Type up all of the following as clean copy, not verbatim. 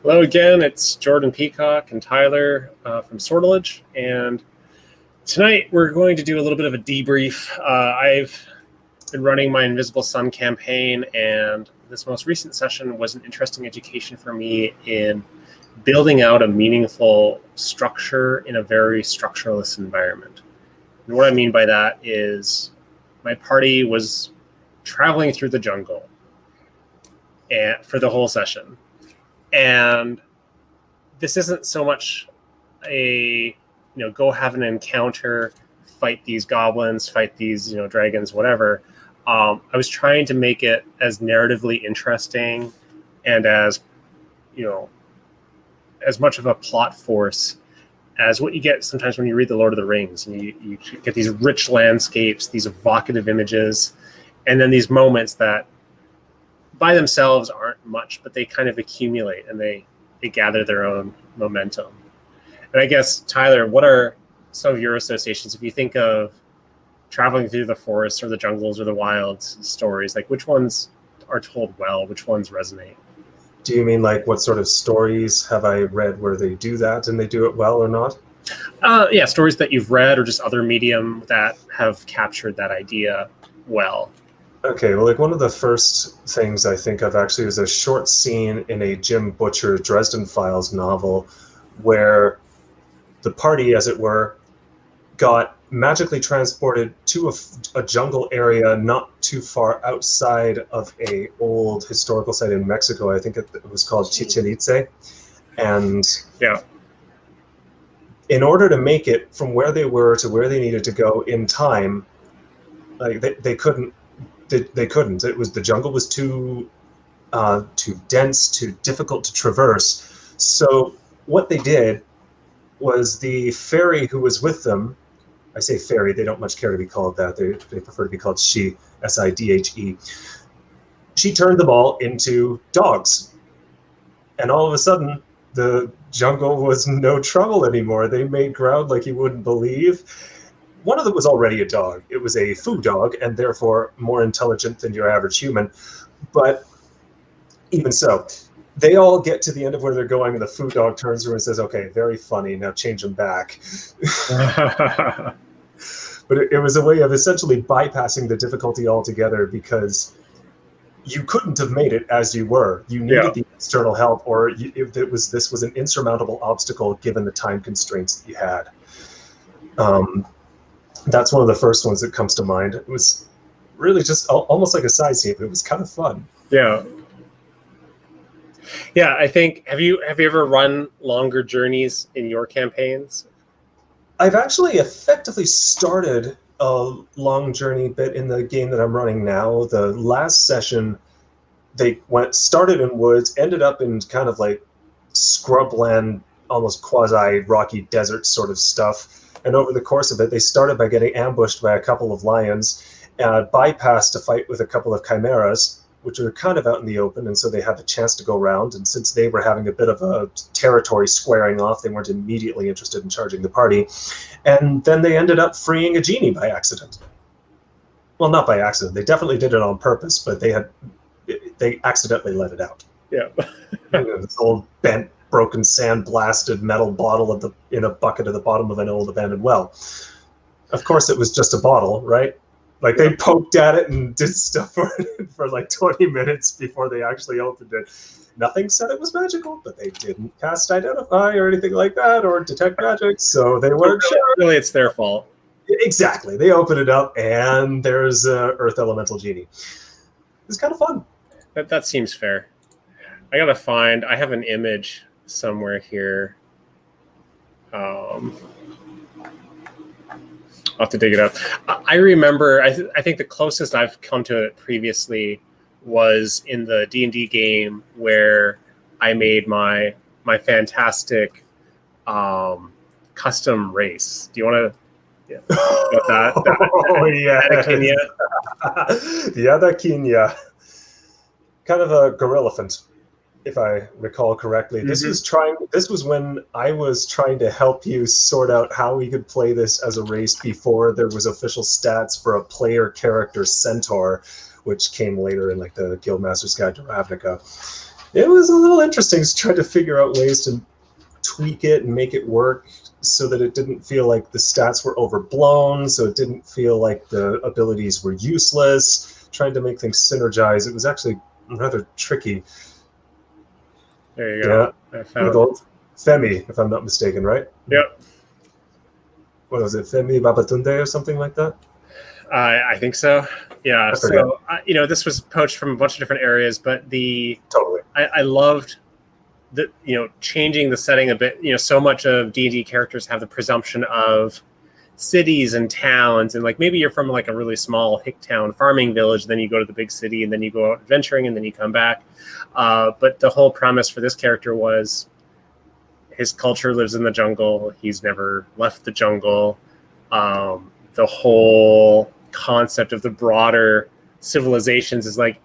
Hello again, it's Jordan Peacock and Tyler from Sortilege, and tonight we're going to do a little bit of a debrief. I've been running my Invisible Sun campaign, and this most recent session was an interesting education for me in building out a meaningful structure in a very structureless environment. And what I mean by that is my party was traveling through the jungle for the whole session. And this isn't so much a, go have an encounter, fight these goblins, fight these, dragons, whatever. I was trying to make it as narratively interesting and as much of a plot force as what you get sometimes when you read The Lord of the Rings. And you get these rich landscapes, these evocative images, and then these moments that by themselves aren't much, but they kind of accumulate and they gather their own momentum. And I guess, Tyler, what are some of your associations? If you think of traveling through the forests or the jungles or the wilds stories, like which ones are told well, which ones resonate? Do you mean like what sort of stories have I read where they do that and they do it well or not? Yeah, stories that you've read or just other medium that have captured that idea well. Okay, well, like one of the first things I think of actually was a short scene in a Jim Butcher Dresden Files novel where the party, as it were, got magically transported to a jungle area not too far outside of a old historical site in Mexico. I think it was called Chichen Itza. And yeah, in order to make it from where they were to where they needed to go in time, like they couldn't. They couldn't. It was the jungle was too dense, too difficult to traverse. So what they did was the fairy who was with them. I say fairy. They don't much care to be called that. They prefer to be called she, S-I-D-H-E. She turned them all into dogs, and all of a sudden the jungle was no trouble anymore. They made ground like you wouldn't believe. One of them was already a dog. It was a food dog, and therefore more intelligent than your average human. But even so, they all get to the end of where they're going, and the food dog turns around and says, "Okay, very funny. Now change them back." But it was a way of essentially bypassing the difficulty altogether, because you couldn't have made it as you were. You needed the external help, or this was an insurmountable obstacle given the time constraints that you had. That's one of the first ones that comes to mind. It was really just almost like a side scene, but it was kind of fun. Yeah. I think have you ever run longer journeys in your campaigns? I've actually effectively started a long journey bit in the game that I'm running now. The last session, they started in woods, ended up in kind of like scrubland, almost quasi rocky desert sort of stuff. And over the course of it, they started by getting ambushed by a couple of lions, bypassed a fight with a couple of chimeras, which are kind of out in the open, and so they had the chance to go around. And since they were having a bit of a territory squaring off, they weren't immediately interested in charging the party. And then they ended up freeing a genie by accident. Well, not by accident. They definitely did it on purpose, but they accidentally let it out. Yeah. This old bent, broken, sand-blasted metal bottle in a bucket at the bottom of an old abandoned well. Of course, it was just a bottle, right? Like they poked at it and did stuff for like 20 minutes before they actually opened it. Nothing said it was magical, but they didn't cast Identify or anything like that, or detect magic, so they weren't sure. Really, it's their fault. Exactly. They open it up, and there's Earth Elemental Genie. It's kind of fun. That seems fair. I have an image somewhere here. I'll have to dig it up. I remember, I think the closest I've come to it previously was in the D&D game where I made my fantastic custom race. Do you want to about that? Oh, yeah. The Adakinya. Kind of a gorillafant, if I recall correctly. Mm-hmm. This was when I was trying to help you sort out how we could play this as a race before there was official stats for a player character centaur, which came later in like the Guildmaster's Guide to Ravnica. It was a little interesting to try to figure out ways to tweak it and make it work so that it didn't feel like the stats were overblown, so it didn't feel like the abilities were useless, trying to make things synergize. It was actually rather tricky. There you go. Yeah, with old Femi, if I'm not mistaken, right? Yep. What was it, Femi Babatunde or something like that? I think so. Yeah. So this was poached from a bunch of different areas, but totally. I loved the changing the setting a bit. So much of D&D characters have the presumption of cities and towns, and like maybe you're from like a really small hick town farming village, then you go to the big city, and then you go out adventuring, and then you come back. But the whole premise for this character was his culture lives in the jungle. He's never left the jungle. The whole concept of the broader civilizations is like,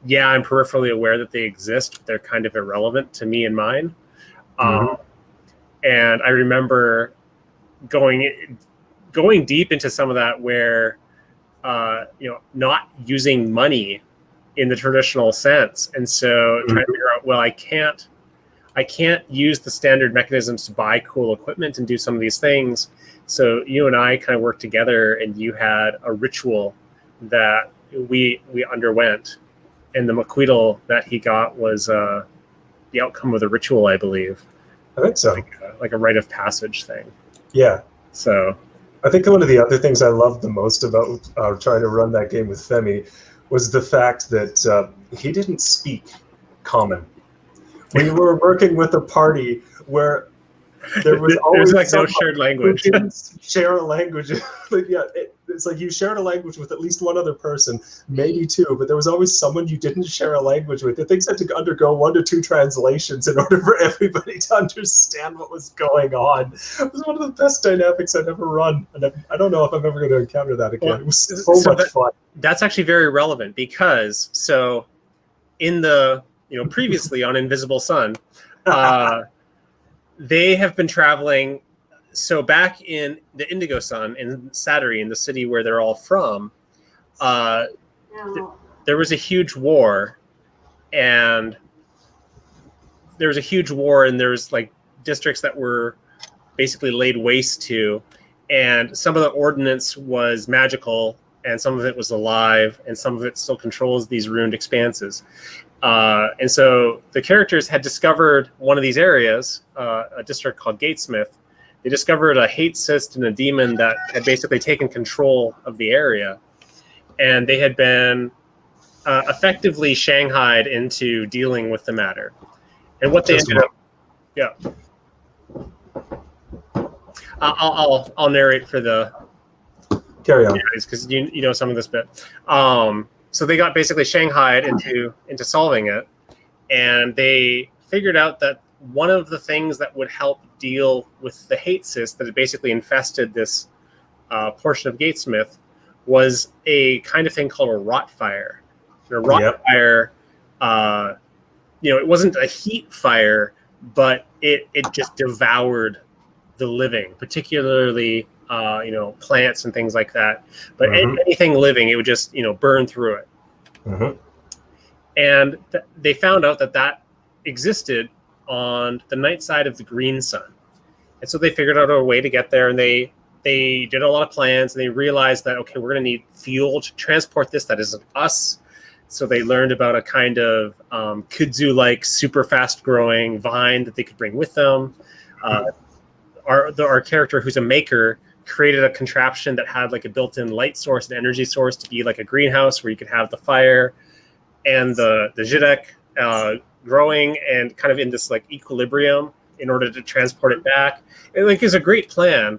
yeah, I'm peripherally aware that they exist, but they're kind of irrelevant to me and mine. And I remember going deep into some of that where, not using money in the traditional sense. And so trying to figure out, well, I can't use the standard mechanisms to buy cool equipment and do some of these things. So you and I kind of worked together, and you had a ritual that we underwent. And the Maquidal that he got was the outcome of the ritual, I believe. I think so. Like a rite of passage thing. Yeah. So I think one of the other things I loved the most about trying to run that game with Femi was the fact that he didn't speak common. We were working with a party where there was always like no shared language. Didn't share a language. It's like you shared a language with at least one other person, maybe two, but there was always someone you didn't share a language with. The things had to undergo 1 to 2 translations in order for everybody to understand what was going on. It was one of the best dynamics I've ever run, and I don't know if I'm ever going to encounter that again. It was so much fun. That's actually very relevant because in the previously on Invisible Sun, they have been traveling. So back in the Indigo Sun in Saturi, the city where they're all from, there was a huge war, and there's like districts that were basically laid waste to, and some of the ordnance was magical, and some of it was alive, and some of it still controls these ruined expanses. And so the characters had discovered one of these areas, a district called Gatesmith. They discovered a hate cyst and a demon that had basically taken control of the area. And they had been effectively shanghaied into dealing with the matter. And what they ended up... Yeah. I'll narrate for the... Carry on. Because you know some of this bit. So they got basically shanghaied into solving it. And they figured out that one of the things that would help deal with the hate cyst that had basically infested this portion of Gatesmith was a kind of thing called a rot fire. And a rot fire, it wasn't a heat fire, but it just devoured the living, particularly plants and things like that. But anything living, it would just burn through it. And they found out that existed on the Nightside of the Green Sun. And so they figured out a way to get there, and they did a lot of plans, and they realized that, okay, we're going to need fuel to transport this that isn't us. So they learned about a kind of kudzu-like super fast-growing vine that they could bring with them. Our character, who's a maker, created a contraption that had like a built-in light source and energy source to be like a greenhouse where you could have the fire and the Zhidek growing and kind of in this like equilibrium in order to transport it back. It like is a great plan.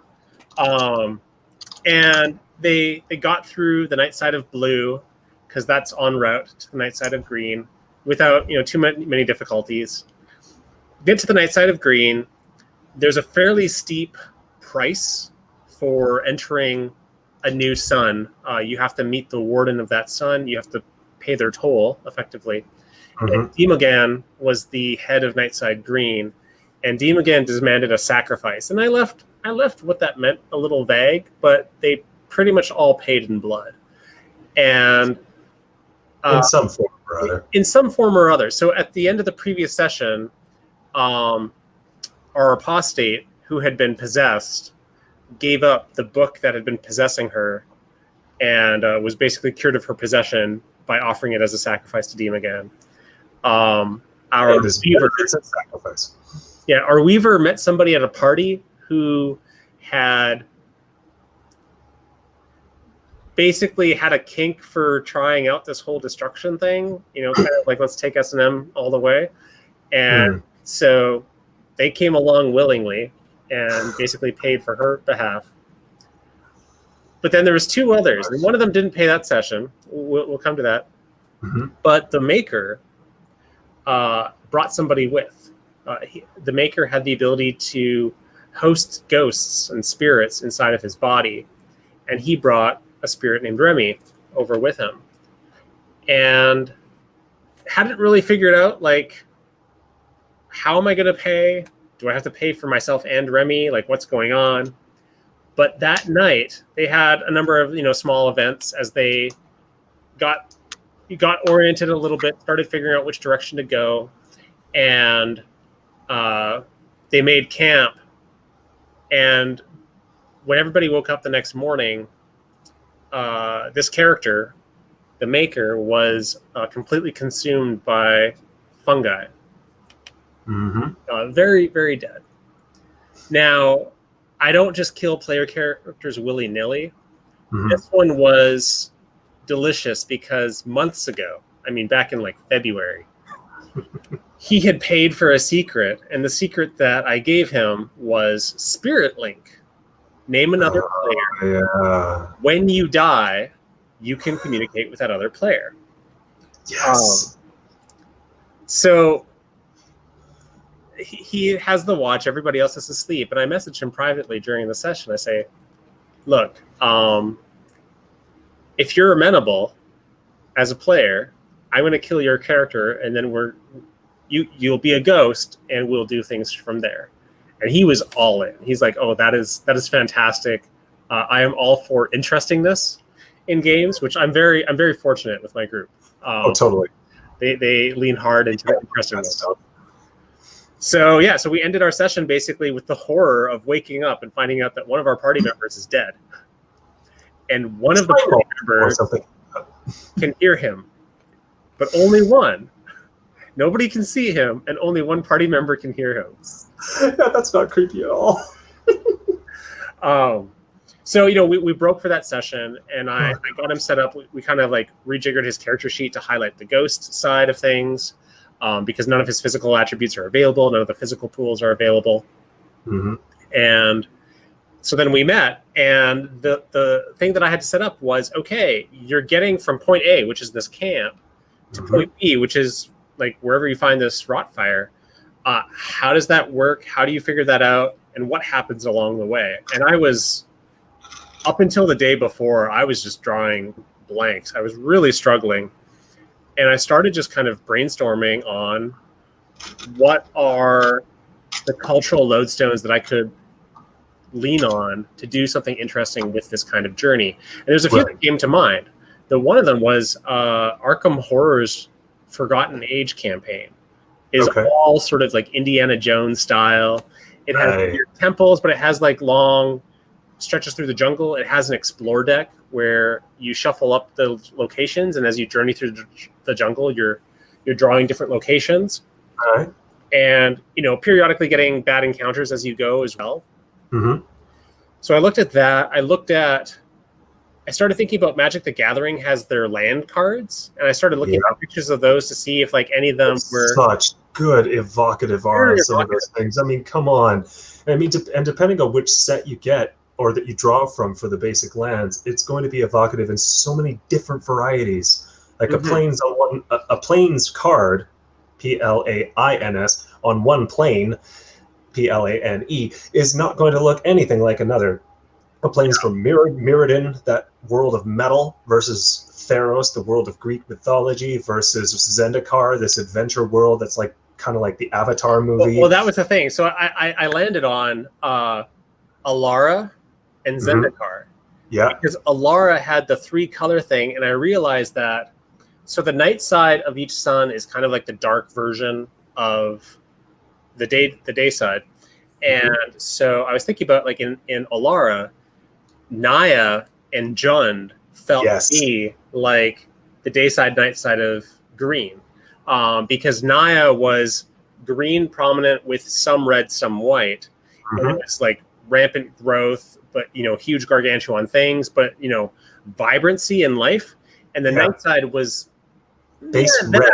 And they got through the Nightside of Blue, because that's en route to the Nightside of Green, without too many difficulties. Get to the Nightside of Green. There's a fairly steep price for entering a new sun. You have to meet the warden of that sun. You have to pay their toll, effectively. And Demogan was the head of Nightside Green, and Demogan demanded a sacrifice. And I left what that meant a little vague, but they pretty much all paid in blood. And in some form or other. In some form or other. So at the end of the previous session, our apostate who had been possessed gave up the book that had been possessing her and was basically cured of her possession by offering it as a sacrifice to Demagan. Our Weaver, it's a sacrifice. Yeah, our Weaver met somebody at a party who had basically had a kink for trying out this whole destruction thing, you know, kind of like let's take S&M all the way. And so they came along willingly and basically paid for her behalf. But then there was two others, and one of them didn't pay that session. We'll come to that. But the Maker brought somebody with. The Maker had the ability to host ghosts and spirits inside of his body, and he brought a spirit named Remy over with him. And hadn't really figured out, like, how am I going to pay? Do I have to pay for myself and Remy? Like, what's going on? But that night, they had a number of, you know, small events as they got oriented a little bit, started figuring out which direction to go, and they made camp. And when everybody woke up the next morning, this character, the Maker, was completely consumed by fungi. Very, very dead. Now, I don't just kill player characters willy-nilly. This one was delicious because months ago, I mean, back in like February, he had paid for a secret, and the secret that I gave him was Spirit Link. Name another player. Yeah. When you die, you can communicate with that other player. Yes. So he has the watch. Everybody else is asleep. And I messaged him privately during the session. I say, look, if you're amenable as a player, I'm going to kill your character, and then you'll be a ghost, and we'll do things from there. And he was all in. He's like, oh, that is fantastic. I am all for interestingness in games, which I'm very fortunate with my group. Totally. They lean hard into the interestingness. So yeah, so we ended our session basically with the horror of waking up and finding out that one of our party members is dead, and one of the party members can hear him, but only one. Nobody can see him, and only one party member can hear him. Yeah, that's not creepy at all. So, you know, we broke for that session, and I got him set up. We kind of like rejiggered his character sheet to highlight the ghost side of things, because none of his physical attributes are available. None of the physical pools are available. And so then we met, and the thing that I had to set up was, okay, you're getting from point A, which is this camp, to point B, which is like wherever you find this rot fire. How does that work? How do you figure that out? And what happens along the way? And I was, up until the day before, I was just drawing blanks. I was really struggling. And I started just kind of brainstorming on what are the cultural lodestones that I could lean on to do something interesting with this kind of journey. And there's a few that came to mind. One of them was Arkham Horror's Forgotten Age campaign. Is all sort of like Indiana Jones style. It has weird temples, but it has like long stretches through the jungle. It has an explore deck where you shuffle up the locations, and as you journey through the jungle, you're drawing different locations. And, you know, periodically getting bad encounters as you go as well. So I looked at that. I started thinking about Magic the Gathering has their land cards, and I stared looking at pictures of those to see if like any of them were such good evocative art on some of those things. I mean, come on. I mean, and depending on which set you get or that you draw from for the basic lands, it's going to be evocative in so many different varieties. Like a plains card, Plains, on one plane, Plane, is not going to look anything like another. A plains from Mirrodin, that world of metal, versus Theros, the world of Greek mythology, versus Zendikar, this adventure world that's like kind of like the Avatar movie. Well, that was the thing. So I landed on Alara and Zendikar. Yeah. Because Alara had the 3-color thing, and I realized that so the night side of each sun is kind of like the dark version of the day side. And so I was thinking about, like, in Alara, Naya and Jund felt to me like the day side, night side of Green, because Naya was green prominent with some red, some white. And it was like rampant growth, but, you know, huge gargantuan things, but, you know, vibrancy in life. And the night side was base red,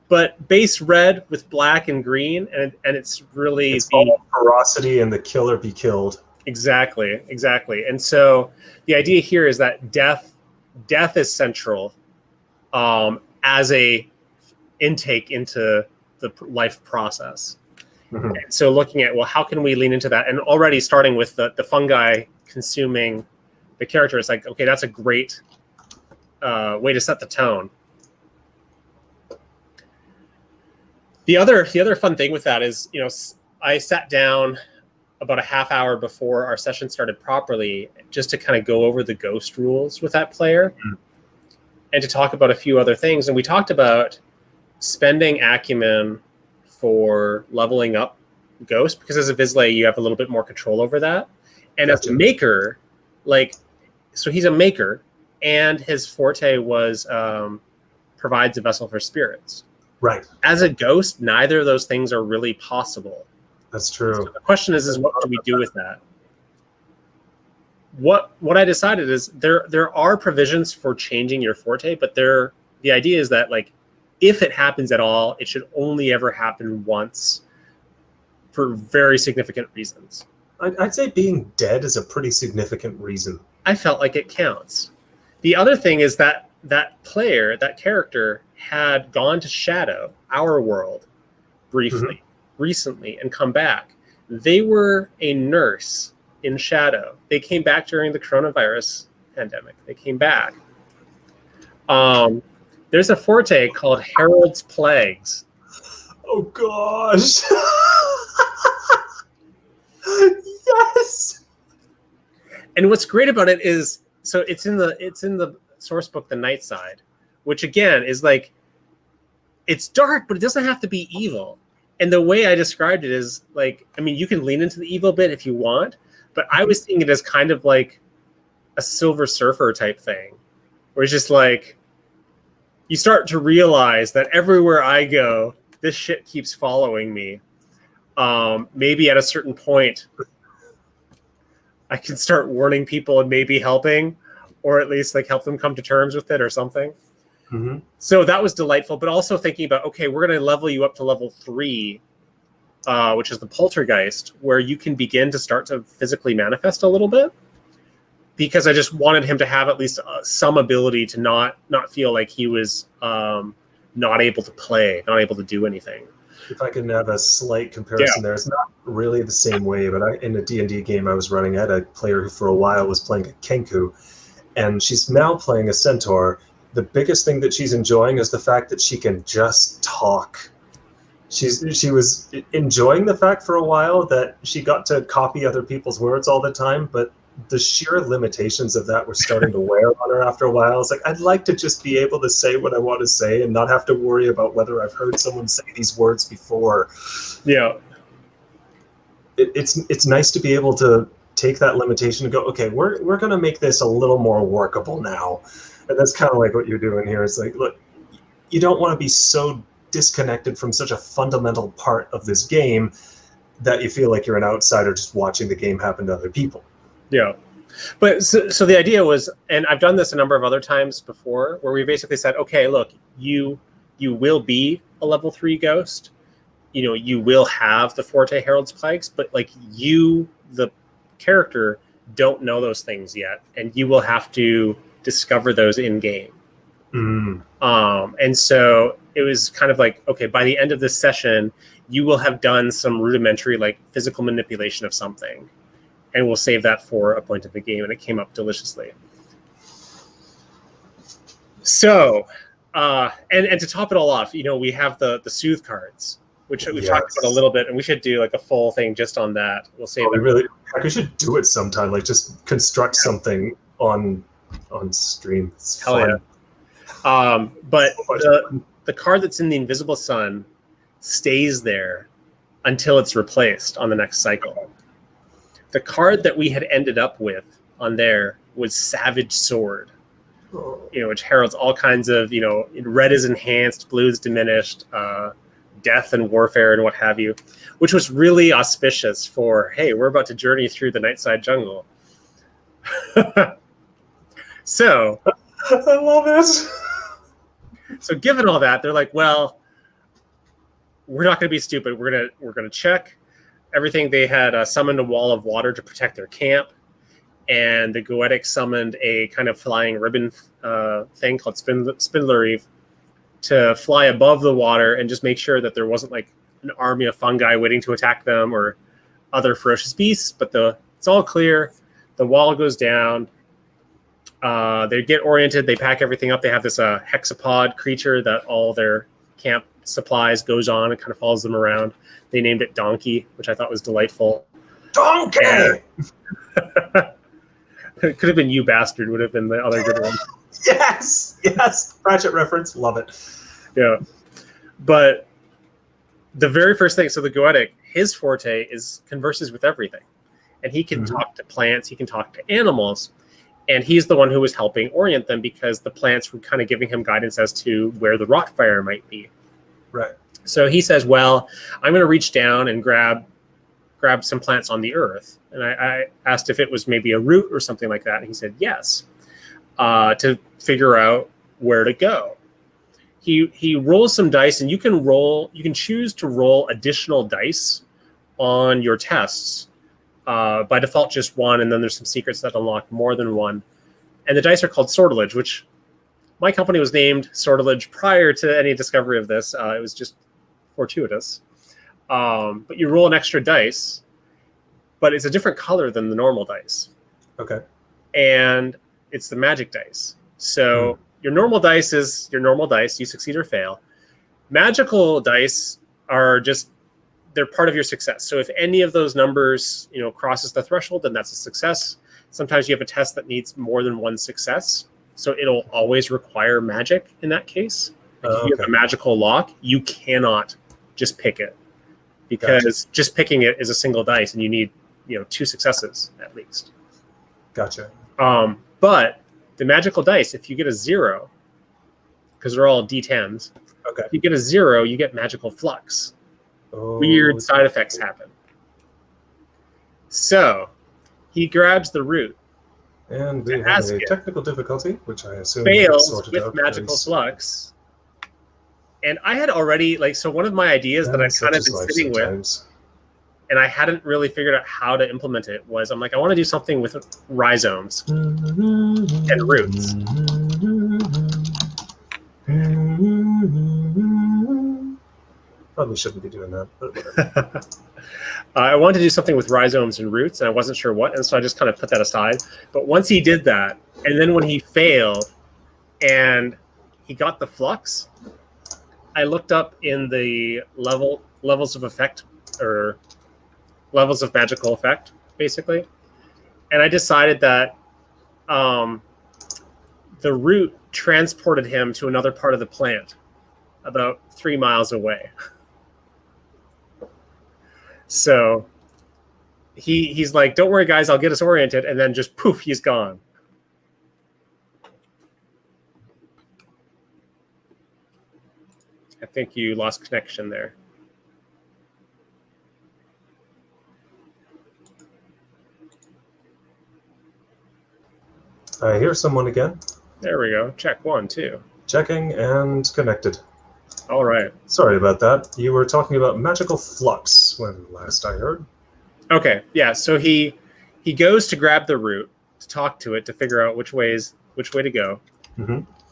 but base red with black and green, and it's really all ferocity and the killer be killed. Exactly. And so the idea here is that death is central, as a intake into the life process. And so looking at, well, how can we lean into that? And already starting with the fungi consuming the character, it's like, okay, that's a great way to set the tone. The other fun thing with that is, you know, I sat down about a half hour before our session started properly, just to kind of go over the ghost rules with that player and to talk about a few other things. And we talked about spending acumen for leveling up ghost, because as a Vizsla, you have a little bit more control over that. And as a maker, like, so he's a maker, and his forte was provides a vessel for spirits. Right. As a ghost, neither of those things are really possible. That's true. So the question is what do we do with that? What I decided is there are provisions for changing your forte, but the idea is that, like, if it happens at all, it should only ever happen once for very significant reasons. I'd say being dead is a pretty significant reason. I felt like it counts. The other thing is that player, that character, had gone to Shadow, our world, briefly, recently, and come back. They were a nurse in Shadow. They came back during the coronavirus pandemic. They came back. There's a forte called Herald's Plagues. Oh gosh. Yes. And what's great about it is, so it's in the source book, The Nightside, which again is like, it's dark, but it doesn't have to be evil. And the way I described it is, like, I mean, you can lean into the evil bit if you want, but I was seeing it as kind of like a Silver Surfer type thing, where it's just like, you start to realize that everywhere I go, this shit keeps following me. Maybe at a certain point, I can start warning people and maybe helping, or at least, like, help them come to terms with it or something. So that was delightful, but also thinking about, okay, we're going to level you up to level 3, which is the Poltergeist, where you can begin to start to physically manifest a little bit, because I just wanted him to have at least some ability to not feel like he was not able to play, not able to do anything. If I can have a slight comparison there, it's not really the same way, but in a D&D game I was running, I had a player who for a while was playing a Kenku, and she's now playing a Centaur. The biggest thing that she's enjoying is the fact that she can just talk. She was enjoying the fact for a while that she got to copy other people's words all the time, but the sheer limitations of that were starting to wear on her after a while. It's like, I'd like to just be able to say what I want to say and not have to worry about whether I've heard someone say these words before. Yeah. It's nice to be able to take that limitation and go, okay, we're going to make this a little more workable now. And that's kind of like what you're doing here. It's like, look, you don't want to be so disconnected from such a fundamental part of this game that you feel like you're an outsider just watching the game happen to other people. Yeah. But so the idea was, and I've done this a number of other times before, where we basically said, okay, look, you will be a level 3 ghost. You know, you will have the Forte Herald's Plagues, but, like, you, the character, don't know those things yet, and you will have to discover those in game. And so it was kind of like, okay, by the end of this session, you will have done some rudimentary, like, physical manipulation of something, and we'll save that for a point of the game. And it came up deliciously. So, and to top it all off, you know, we have the soothe cards, which we talked about a little bit, and we should do, like, a full thing just on that. We'll save that. We should do it sometime, like, just construct something on stream. It's Hell fun. yeah. But the card that's in the Invisible Sun stays there until it's replaced on the next cycle. The card that we had ended up with on there was Savage Sword, which heralds all kinds of, red is enhanced, blue is diminished, death and warfare and what have you, which was really auspicious for, hey, we're about to journey through the Nightside jungle. So I love it. So given all that, they're like, well, we're not going to be stupid. We're gonna check everything. They had summoned a wall of water to protect their camp, and the Goetic summoned a kind of flying ribbon thing called Spindlerive to fly above the water and just make sure that there wasn't like an army of fungi waiting to attack them or other ferocious beasts. But it's all clear. The wall goes down. They get oriented. They pack everything up. They have this hexapod creature that all their camp supplies goes on and kind of follows them around. They named it Donkey, which I thought was delightful. Donkey! It could have been You Bastard, would have been the other good one. Yes! Ratchet reference. Love it. Yeah. But the very first thing, so the Goetic, his forte is converses with everything. And he can talk to plants. He can talk to animals. And he's the one who was helping orient them because the plants were kind of giving him guidance as to where the rotfire might be. Right. So he says, well, I'm going to reach down and grab some plants on the earth. And I asked if it was maybe a root or something like that. And he said, yes, to figure out where to go. He rolls some dice, and you can choose to roll additional dice on your tests. By default, just one, and then there's some secrets that unlock more than one. And the dice are called Sortilege, which my company was named Sortilege prior to any discovery of this. It was just fortuitous. But you roll an extra dice, but it's a different color than the normal dice. Okay. And it's the magic dice. So your normal dice is your normal dice. You succeed or fail. Magical dice are just, they're part of your success. So if any of those numbers, crosses the threshold, then that's a success. Sometimes you have a test that needs more than one success. So it'll always require magic in that case. If you have a magical lock, you cannot just pick it, because just picking it is a single dice and you need, 2 successes at least. Gotcha. But the magical dice, if you get a 0, because they're all D10s, if you get a 0, you get magical flux. Weird side effects happen. So he grabs the root. And we have a technical difficulty, which I assume fails with magical flux. And I had already, so one of my ideas that I've kind of been sitting with, and I hadn't really figured out how to implement it, was I'm like, I want to do something with rhizomes and roots. Probably shouldn't be doing that, but whatever. I wanted to do something with rhizomes and roots, and I wasn't sure what, and so I just kind of put that aside. But once he did that, and then when he failed and he got the flux, I looked up in the levels of effect, or levels of magical effect, basically, and I decided that the root transported him to another part of the plant about 3 miles away. So he's like, don't worry, guys, I'll get us oriented. And then just poof, he's gone. I think you lost connection there. I hear someone again. There we go. Check 1, 2. Checking and connected. All right. Sorry about that. You were talking about magical flux when last I heard. Okay. Yeah. So he goes to grab the root, to talk to it, to figure out which way to go.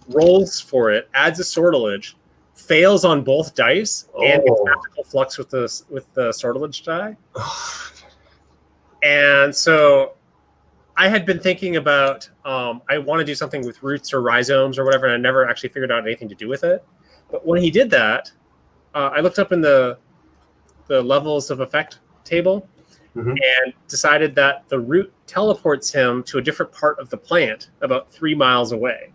Rolls for it, adds a sortilege, fails on both dice, and gets magical flux with the sortilege die. And so I had been thinking about I want to do something with roots or rhizomes or whatever, and I never actually figured out anything to do with it. But when he did that, I looked up in the levels of effect table and decided that the root teleports him to a different part of the plant about 3 miles away.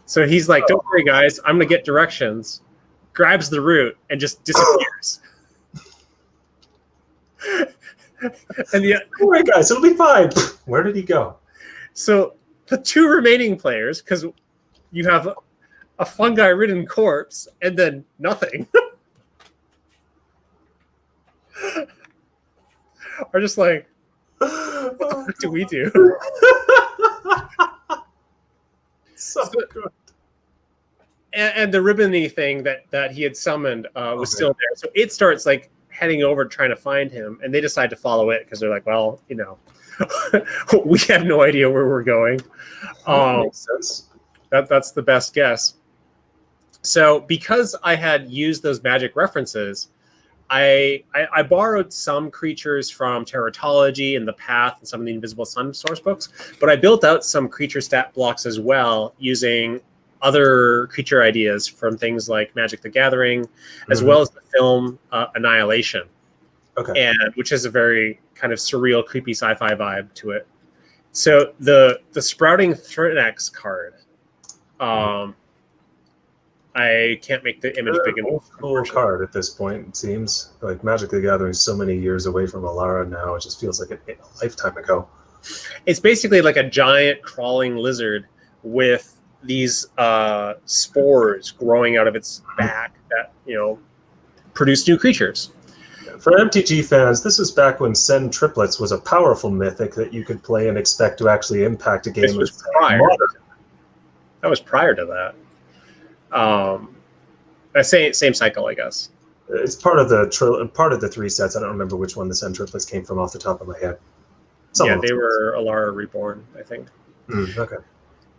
So he's like, "Don't worry, guys. I'm gonna get directions." Grabs the root and just disappears. And Don't worry, guys. It'll be fine. Where did he go? So the two remaining players, because you have a fungi-ridden corpse and then nothing, are just like, what the fuck do we do? So good. And the ribbony thing that he had summoned was still there. So it starts like heading over trying to find him, and they decide to follow it because they're like, well, we have no idea where we're going. That makes sense. That's the best guess. So because I had used those magic references, I borrowed some creatures from Terratology and The Path and some of the Invisible Sun source books, but I built out some creature stat blocks as well using other creature ideas from things like Magic the Gathering, as well as the film Annihilation, and which has a very kind of surreal, creepy sci-fi vibe to it. So the Sprouting Thrynax card, I can't make the image big enough. Cool card at this point. It seems like Magic the Gathering is so many years away from Alara now. It just feels like a lifetime ago. It's basically like a giant crawling lizard with these spores growing out of its back that produce new creatures. For MTG fans, this was back when Send Triplets was a powerful mythic that you could play and expect to actually impact a game. This was prior. That was prior to that. Same cycle, I guess. It's part of the three sets. I don't remember which one the Send Triplets came from off the top of my head. They were Alara Reborn, I think. Okay.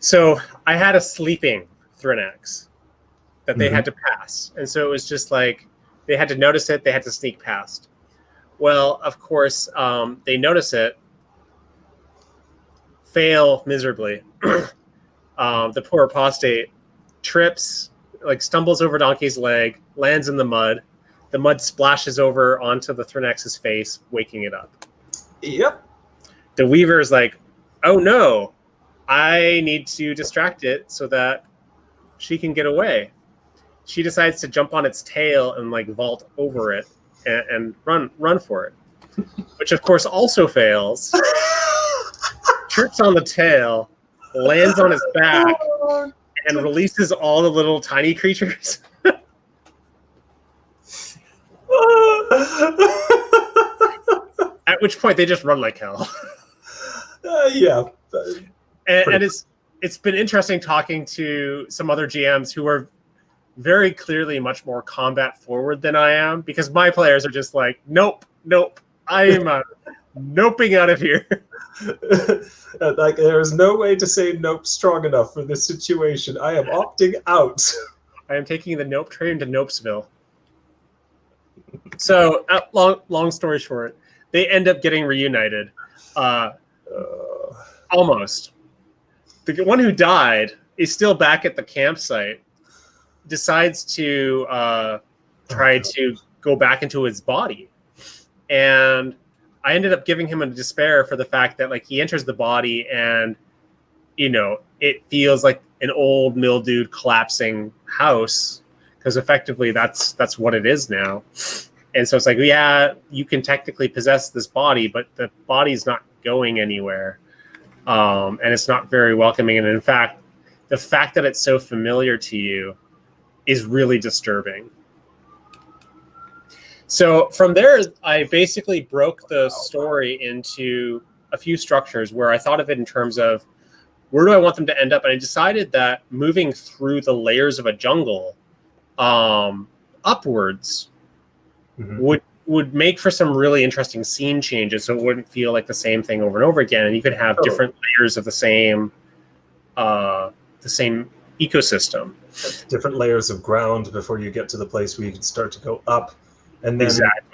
So I had a sleeping Thrynax that they had to pass, and so it was just like they had to notice it. They had to sneak past. Well, of course, they notice it, fail miserably. The poor apostate trips, like stumbles over Donkey's leg, lands in the mud. The mud splashes over onto the Thrynax's face, waking it up. Yep. The Weaver is like, oh no, I need to distract it so that she can get away. She decides to jump on its tail and like vault over it and run for it, which of course also fails. Trips on the tail, lands on its back, and releases all the little tiny creatures. At which point they just run like hell. And it's been interesting talking to some other GMs who are very clearly much more combat forward than I am, because my players are just like, nope, I am noping out of here. Like, there is no way to say nope strong enough for this situation. I am opting out. I am taking the nope train to Nopesville. So, long story short, they end up getting reunited. Almost. The one who died is still back at the campsite, decides to try to go back into his body. And I ended up giving him a despair for the fact that, like, he enters the body and, it feels like an old mildewed collapsing house, because effectively that's what it is now. And so it's like, yeah, you can technically possess this body, but the body's not going anywhere. And it's not very welcoming. And in fact, the fact that it's so familiar to you is really disturbing. So from there, I basically broke the story into a few structures where I thought of it in terms of where do I want them to end up? And I decided that moving through the layers of a jungle upwards would make for some really interesting scene changes, so it wouldn't feel like the same thing over and over again, and you could have different layers of the same ecosystem. Different layers of ground before you get to the place where you can start to go up. And then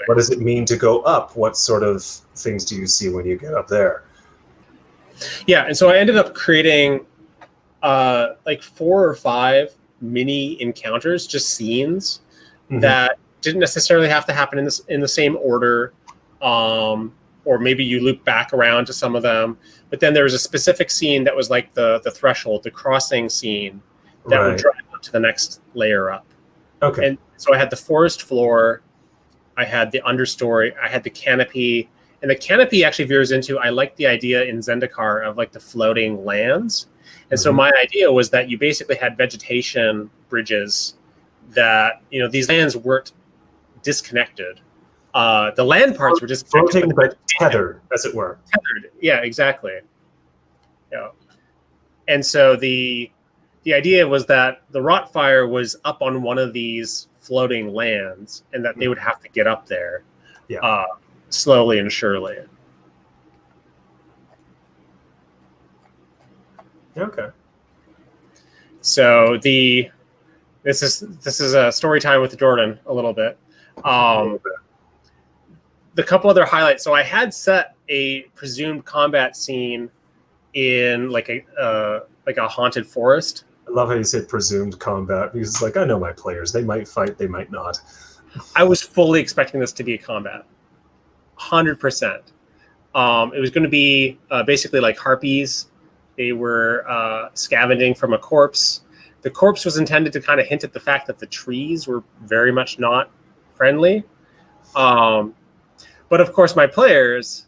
what does it mean to go up? What sort of things do you see when you get up there? Yeah, and so I ended up creating like 4 or 5 mini encounters, just scenes that didn't necessarily have to happen in the same order, or maybe you loop back around to some of them. But then there was a specific scene that was like the threshold, the crossing scene, that would Right. drive up to the next layer up. Okay. And so I had the forest floor, I had the understory, I had the canopy, and the canopy actually veers into, I like the idea in Zendikar of like the floating lands. And so my idea was that you basically had vegetation bridges that, these lands weren't disconnected. The land parts were just floating but tethered, as it were. Tethered, yeah, exactly. Yeah. And so the idea was that the Rotfire was up on one of these floating lands, and that they would have to get up there, slowly and surely. Okay. So this is a story time with Jordan a little bit. The couple other highlights. So I had set a presumed combat scene in like a haunted forest. I love how you said presumed combat, because it's like, I know my players. They might fight, they might not. I was fully expecting this to be a combat. 100%. It was going to be basically like harpies. They were scavenging from a corpse. The corpse was intended to kind of hint at the fact that the trees were very much not friendly. But of course, my players,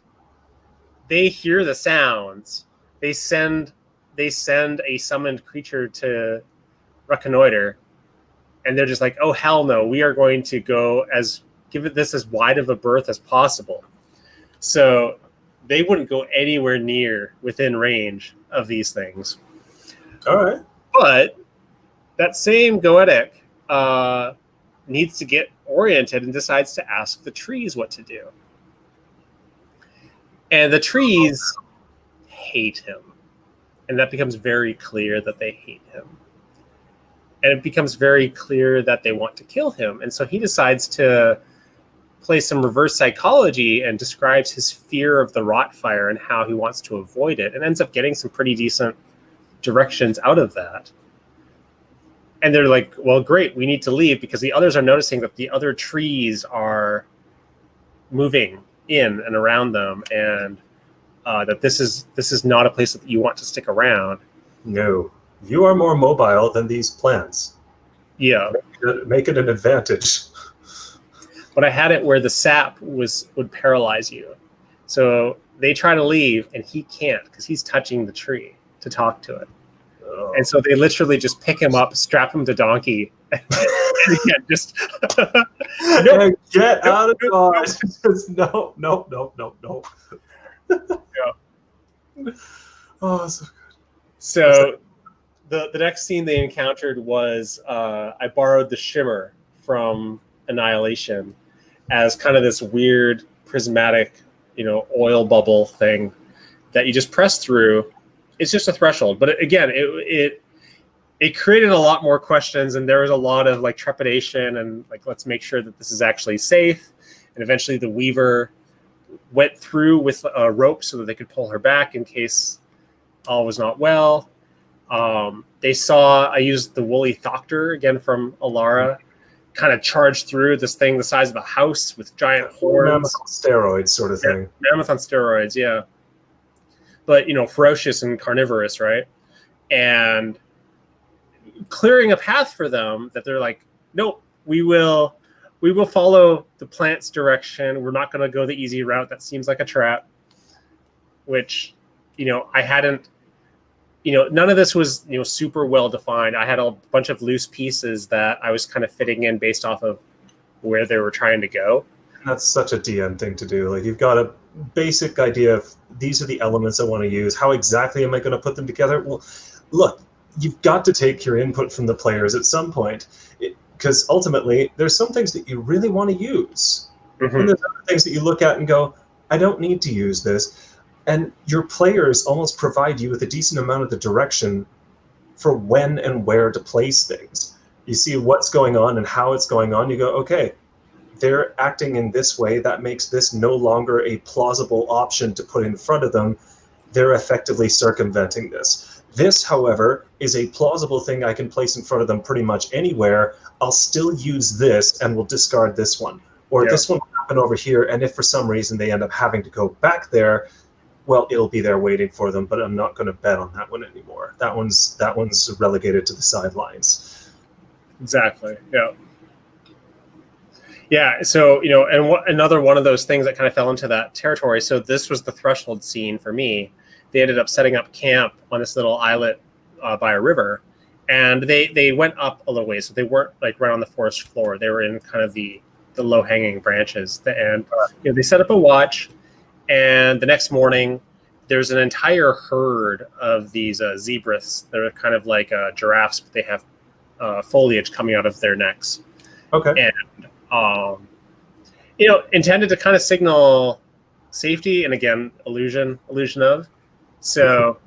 they hear the sounds. They send a summoned creature to reconnoiter, and they're just like, oh, hell no, we are going to give this as wide of a berth as possible. So they wouldn't go anywhere near within range of these things. All right. But that same Goetic needs to get oriented and decides to ask the trees what to do. And the trees hate him. And that becomes very clear that they hate him. And it becomes very clear that they want to kill him. And so he decides to play some reverse psychology and describes his fear of the Rotfire and how he wants to avoid it, and ends up getting some pretty decent directions out of that. And they're like, well, great, we need to leave, because the others are noticing that the other trees are moving in and around them, and that this is not a place that you want to stick around. No, you are more mobile than these plants. Yeah. Make it an advantage. But I had it where the sap would paralyze you. So they try to leave, and he can't, because he's touching the tree to talk to it. Oh. And so they literally just pick him up, strap him to donkey, and just get out of Dodge. No. Yeah. Oh, so good. So the next scene they encountered was I borrowed the shimmer from Annihilation as kind of this weird prismatic, oil bubble thing that you just press through. It's just a threshold, but again, it created a lot more questions, and there was a lot of like trepidation and like, let's make sure that this is actually safe. And eventually, the Weaver went through with a rope so that they could pull her back in case all was not well. They saw I used the woolly Thoctor again from Alara, kind of charged through this thing the size of a house with giant horns. Mammoth on steroids sort of thing. Mammoth on steroids, yeah. But, ferocious and carnivorous, right? And clearing a path for them that they're like, nope, we will follow the plant's direction. We're not going to go the easy route. That seems like a trap, which, I hadn't, none of this was, super well defined. I had a bunch of loose pieces that I was kind of fitting in based off of where they were trying to go. That's such a DM thing to do. Like, you've got a basic idea of these are the elements I want to use. How exactly am I going to put them together? Well, look, you've got to take your input from the players at some point, because ultimately there's some things that you really want to use. Mm-hmm. And there's other things that you look at and go, I don't need to use this. And your players almost provide you with a decent amount of the direction for when and where to place things. You see what's going on and how it's going on. You go, okay, they're acting in this way. That makes this no longer a plausible option to put in front of them. They're effectively circumventing this. This, however, is a plausible thing I can place in front of them pretty much anywhere. I'll still use this and we'll discard this one. Or this one will happen over here, and if for some reason they end up having to go back there, well, it'll be there waiting for them, but I'm not going to bet on that one anymore. That one's relegated to the sidelines. Exactly. Yeah. Yeah. So, and another one of those things that kind of fell into that territory. So this was the threshold scene for me. They ended up setting up camp on this little islet by a river, and they went up a little way. So they weren't like right on the forest floor. They were in kind of the low hanging branches, and they set up a watch. And the next morning, there's an entire herd of these zebras. They're kind of like giraffes, but they have foliage coming out of their necks. Okay. And intended to kind of signal safety, and again, illusion of. So,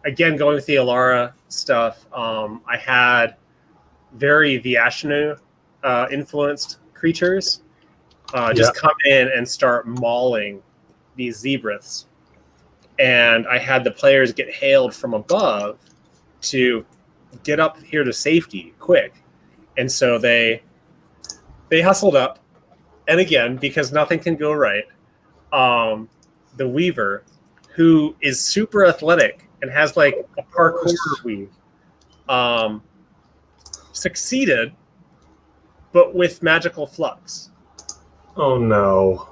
again, going with the Alara stuff, I had very Vyashnu influenced creatures just come in and start mauling these zebras. And I had the players get hailed from above to get up here to safety quick. And so they hustled up. And again, because nothing can go right, the Weaver, who is super athletic and has like a parkour weave, succeeded, but with magical flux. Oh no.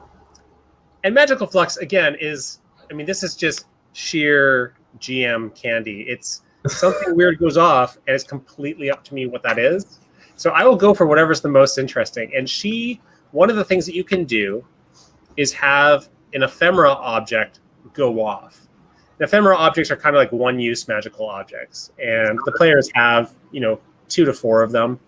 And magical flux, again, this is just sheer GM candy. It's something weird goes off, and it's completely up to me what that is. So I will go for whatever's the most interesting. And one of the things that you can do is have an ephemera object go off. And ephemera objects are kind of like one-use magical objects, and the players have 2 to 4 of them.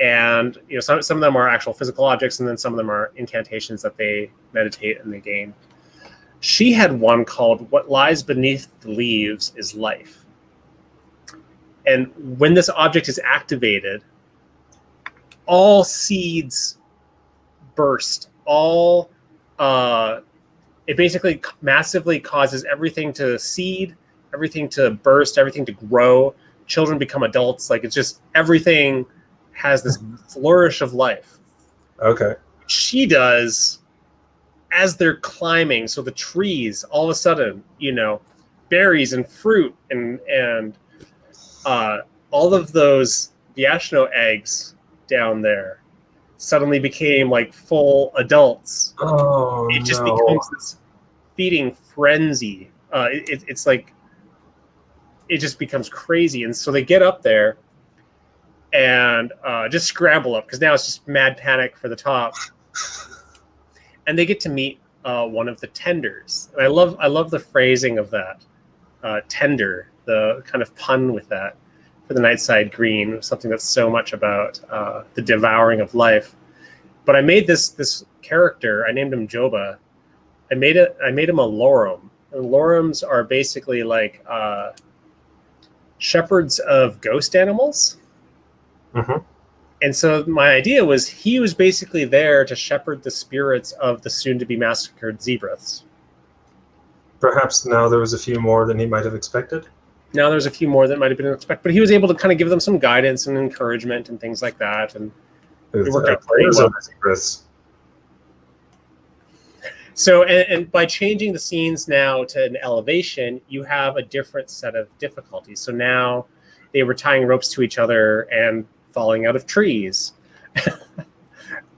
And some of them are actual physical objects, and then some of them are incantations that they meditate and they gain. She had one called "What Lies Beneath the Leaves is Life." And when this object is activated, all seeds burst. It basically massively causes everything to seed, everything to burst, everything to grow. Children become adults. Like, it's just everything has this flourish of life. Okay. She does as they're climbing. So the trees, all of a sudden, berries and fruit and all of those Vyashno eggs down there suddenly became like full adults. Oh, it just becomes this feeding frenzy. It's like, it just becomes crazy. And so they get up there and just scramble up, because now it's just mad panic for the top. And they get to meet one of the tenders. And I love the phrasing of that, tender, the kind of pun with that for the Nightside Green, something that's so much about the devouring of life. But I made this character. I named him Joba. I made him a Lorum. And Lorums are basically like shepherds of ghost animals. Mm-hmm. And so my idea was he was basically there to shepherd the spirits of the soon-to-be massacred zebras. Perhaps now there was a few more than he might have expected. Now there's a few more that might have been expected, but he was able to kind of give them some guidance and encouragement and things like that, and it worked out pretty well. So, and by changing the scenes now to an elevation, you have a different set of difficulties. So now they were tying ropes to each other and falling out of trees,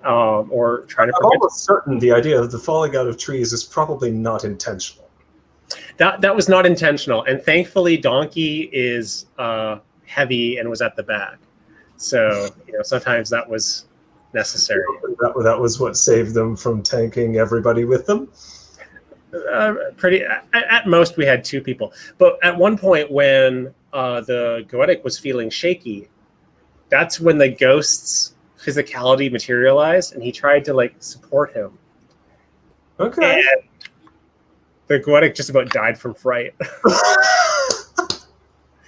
or trying to. I'm almost certain the idea of the falling out of trees is probably not intentional. That was not intentional, and thankfully Donkey is heavy and was at the back, so sometimes that was necessary. That was what saved them from tanking everybody with them. At most we had 2 people, but at one point when the Goetic was feeling shaky, that's when the ghost's physicality materialized, and he tried to support him. Okay. And the Goetic just about died from fright.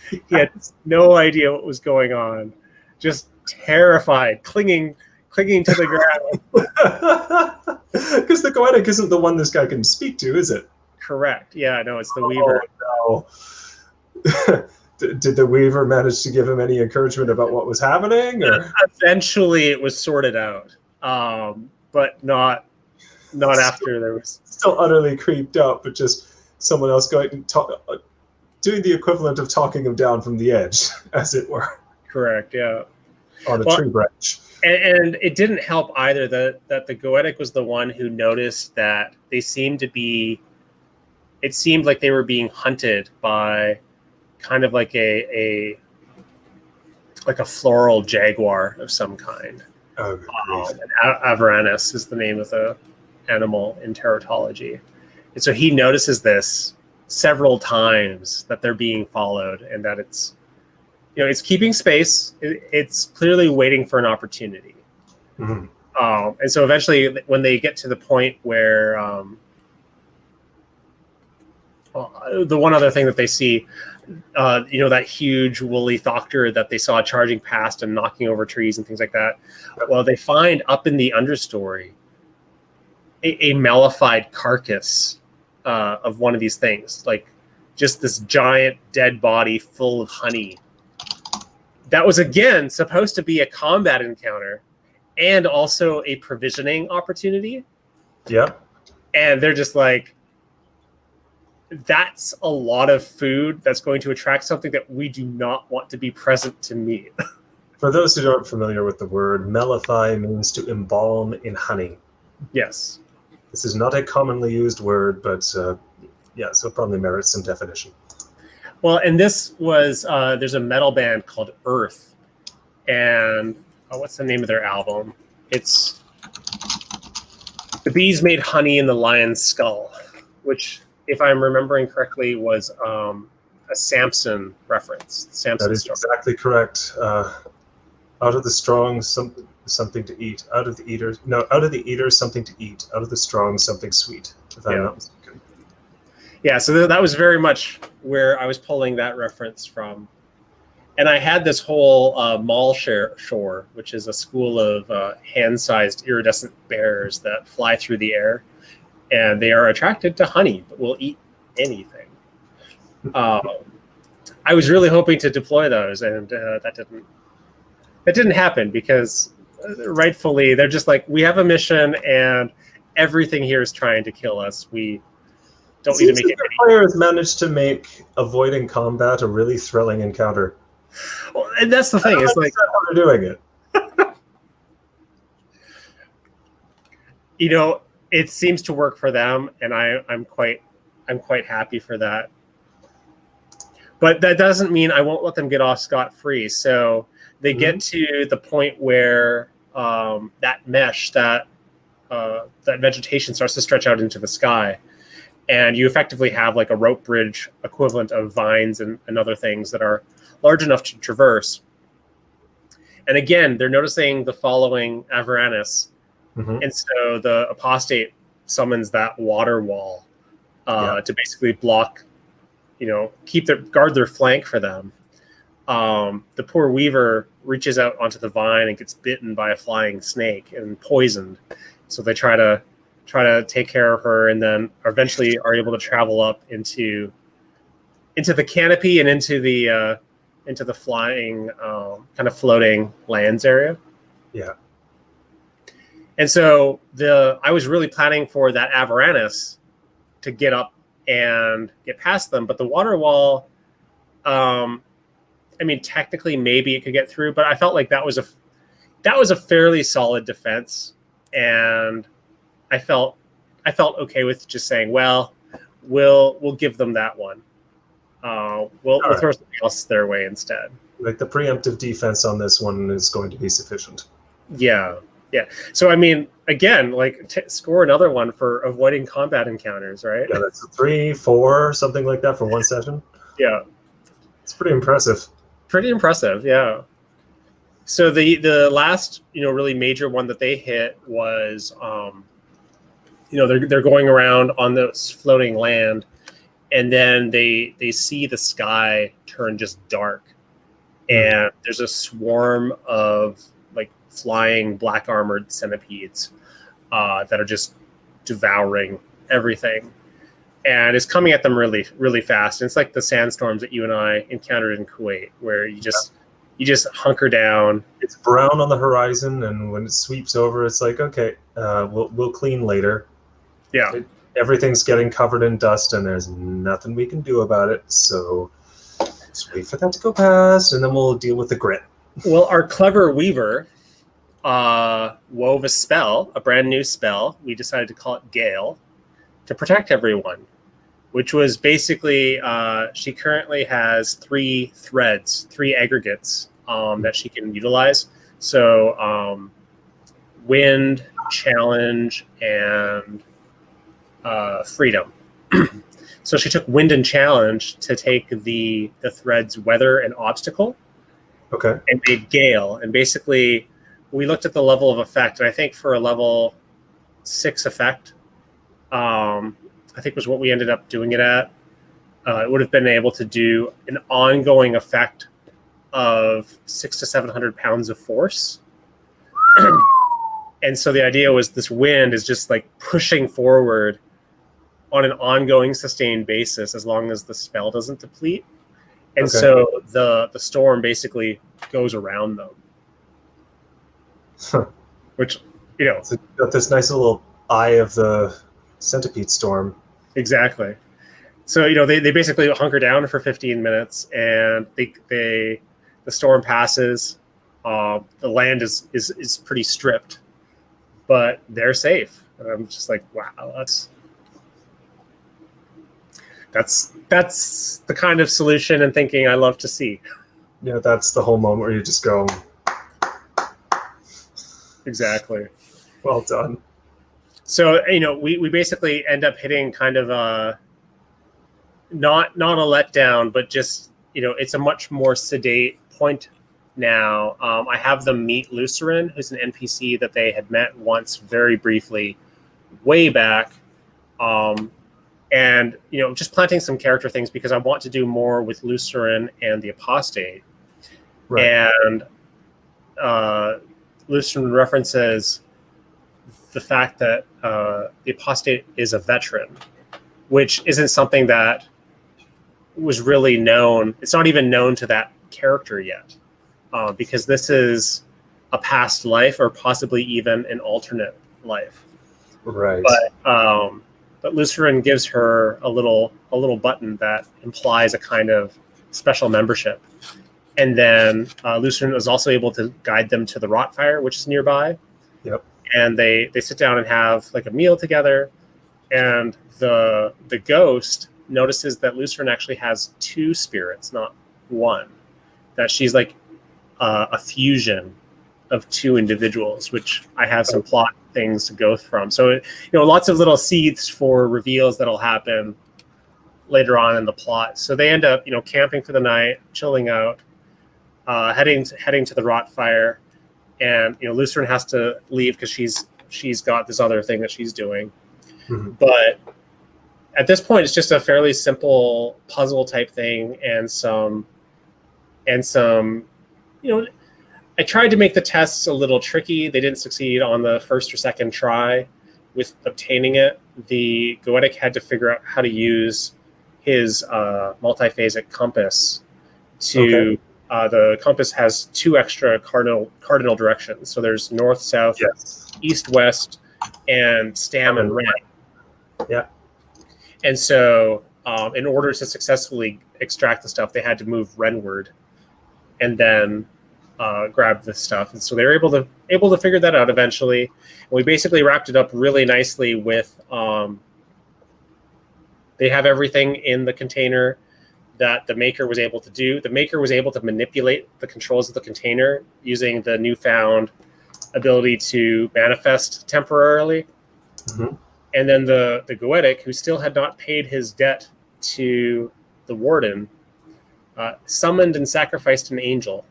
He had no idea what was going on, just terrified, clinging to the ground. Because the Goetic isn't the one this guy can speak to, is it? Correct. Yeah, no, it's the Weaver. Oh, no. Did the Weaver manage to give him any encouragement about what was happening? Or? Eventually it was sorted out, but not after there was... Still utterly creeped out, but just someone else going and doing the equivalent of talking him down from the edge, as it were. Correct. Yeah. On a tree branch. And it didn't help either that the Goetic was the one who noticed that they seemed to be. It seemed like they were being hunted by kind of like a floral jaguar of some kind. Oh, Avaranus is the name of the animal in teratology. And so he notices this several times, that they're being followed, and that it's keeping space. It's clearly waiting for an opportunity. Mm-hmm. And so eventually, when they get to the point where the one other thing that they see, that huge woolly thopter that they saw charging past and knocking over trees and things like that. Well, they find up in the understory a mellified carcass of one of these things, like just this giant dead body full of honey. That was, again, supposed to be a combat encounter and also a provisioning opportunity. Yeah. And they're just like, that's a lot of food that's going to attract something that we do not want to be present to meet. For those who aren't familiar with the word, mellify means to embalm in honey. Yes. This is not a commonly used word, but so it probably merits some definition. Well, and this was, there's a metal band called Earth, and what's the name of their album? It's The Bees Made Honey in the Lion's Skull, which, if I'm remembering correctly, was a Samson reference. Samson that is story. Exactly correct. Out of the strong, something to eat. Out of the eater, something to eat. Out of the strong, something sweet. If I'm not mistaken. Yeah, so that was very much where I was pulling that reference from. And I had this whole mall shore, which is a school of hand-sized iridescent bears that fly through the air. And they are attracted to honey, but will eat anything. I was really hoping to deploy those, and that didn't happen, because rightfully they're just like, we have a mission, and everything here is trying to kill us. We don't need to make it. The players managed to make avoiding combat a really thrilling encounter. Well, and that's the thing. It's like, how they're doing it. It seems to work for them, and I'm quite happy for that. But that doesn't mean I won't let them get off scot-free. So they get to the point where that mesh, that vegetation starts to stretch out into the sky, and you effectively have like a rope bridge equivalent of vines and other things that are large enough to traverse. And again, they're noticing the following Avaranus. Mm-hmm. And so the apostate summons that water wall to basically block, guard their flank for them. The poor weaver reaches out onto the vine and gets bitten by a flying snake and poisoned. So they try to take care of her, and then eventually are able to travel up into the canopy and into the flying kind of floating lands area. Yeah. And so I was really planning for that Avaranus to get up and get past them, but the water wall, technically maybe it could get through, but I felt like that was a fairly solid defense, and I felt okay with just saying, well, we'll give them that one. We'll throw something else their way instead. Like the preemptive defense on this one is going to be sufficient. Yeah. Yeah. So, again, score another one for avoiding combat encounters, right? Yeah, that's 3, 4, something like that for one session. Yeah. It's pretty impressive. Pretty impressive, yeah. So the last, really major one that they hit was, they're going around on this floating land, and then they see the sky turn just dark. And there's a swarm of flying black armored centipedes that are just devouring everything, and it's coming at them really, really fast. And it's like the sandstorms that you and I encountered in Kuwait, where you just hunker down. It's brown on the horizon, and when it sweeps over, it's like, okay, we'll clean later. Yeah, everything's getting covered in dust, and there's nothing we can do about it. So just wait for that to go past, and then we'll deal with the grit. Well, our clever weaver wove a spell, a brand new spell. We decided to call it Gale, to protect everyone, which was basically she currently has 3 threads, 3 aggregates that she can utilize. So wind, challenge, and freedom. So she took wind and challenge to take the threads weather and obstacle. Okay. And made Gale. And basically, we looked at the level of effect, and I think for a level 6 effect, I think was what we ended up doing it at. It would have been able to do an ongoing effect of 600 to 700 pounds of force. And so the idea was this wind is just like pushing forward on an ongoing sustained basis as long as the spell doesn't deplete. And so the storm basically goes around them. Huh. Which, you know. So got this nice little eye of the centipede storm. Exactly. So, you know, they basically hunker down for 15 minutes, and the storm passes. The land is pretty stripped, but they're safe. And I'm just like, wow, that's the kind of solution and thinking I love to see. Yeah, that's the whole moment where you just go, exactly. Well done. So, you know, we basically end up hitting kind of a not a letdown, but just, you know, it's a much more sedate point now. I have them meet Lucerin, who's an NPC that they had met once very briefly way back. And, you know, just planting some character things because I want to do more with Lucerin and the Apostate. Right. And Lucerin references the fact that the Apostate is a veteran, which isn't something that was really known. It's not even known to that character yet, because this is a past life or possibly even an alternate life. Right. But Lucerin gives her a little button that implies a kind of special membership. And then Lucerin is also able to guide them to the Rot Fire, which is nearby. Yep. And they sit down and have like a meal together. And the ghost notices that Lucerin actually has 2 spirits, not 1. That she's like a fusion of 2 individuals, which I have some plot things to go from. So, you know, lots of little seeds for reveals that'll happen later on in the plot. So they end up, you know, camping for the night, chilling out, heading to the Rot Fire, and, you know, Lucerin has to leave because she's got this other thing that she's doing. Mm-hmm. But at this point, it's just a fairly simple puzzle type thing, and some, you know, I tried to make the tests a little tricky. They didn't succeed on the first or second try with obtaining it. The Goetic had to figure out how to use his multiphasic compass to. The compass has 2 extra cardinal directions. So there's north, south, east, west, and stam and ren. Yeah. And so in order to successfully extract the stuff, they had to move renward and then grab the stuff. And so they were able to figure that out eventually. And we basically wrapped it up really nicely with they have everything in the container that the maker was able to do. The maker was able to manipulate the controls of the container using the newfound ability to manifest temporarily. Mm-hmm. And then the Goetic, who still had not paid his debt to the warden, summoned and sacrificed an angel